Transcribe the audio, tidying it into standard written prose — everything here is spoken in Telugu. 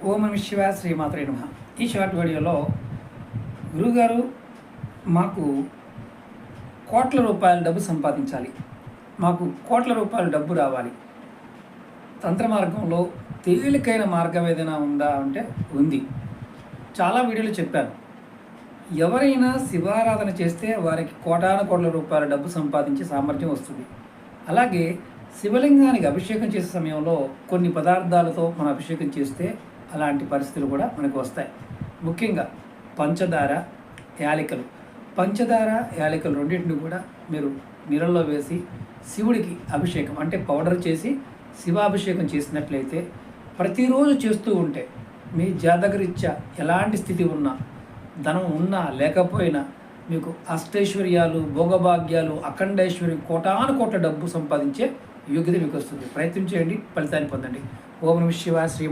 ఓం నమః శివాయ శ్రీమాత్రే నమః. ఈ షార్ట్ వీడియోలో గురువుగారు మాకు కోట్ల రూపాయల డబ్బు సంపాదించాలి, మాకు కోట్ల రూపాయల డబ్బు రావాలి, తంత్ర మార్గంలో తేలికైన మార్గం ఏదైనా ఉందా అంటే ఉంది. చాలా వీడియోలు చెప్పాను. ఎవరైనా శివారాధన చేస్తే వారికి కోటాను కోట్ల రూపాయల డబ్బు సంపాదించే సామర్థ్యం వస్తుంది. అలాగే శివలింగానికి అభిషేకం చేసే సమయంలో కొన్ని పదార్థాలతో మనం అభిషేకం చేస్తే అలాంటి పరిస్థితులు కూడా మనకు వస్తాయి. ముఖ్యంగా పంచదార, యాలకులు. పంచదార, యాలకులు రెండింటిని కూడా మీరు నీళ్ళల్లో వేసి శివుడికి అభిషేకం అంటే పౌడర్ చేసి శివాభిషేకం చేసినట్లయితే ప్రతిరోజు చేస్తూ ఉంటే మీ జాతకరీత్యా ఎలాంటి స్థితి ఉన్నా, ధనం ఉన్నా లేకపోయినా మీకు అష్టైశ్వర్యాలు, భోగభాగ్యాలు, అఖండైశ్వర్యం, కోటాను కోట్ల డబ్బు సంపాదించే యోగ్యత మీకు వస్తుంది. ప్రయత్నం చేయండి, ఫలితాన్ని పొందండి. ఓం నమః శివాయ శ్రీ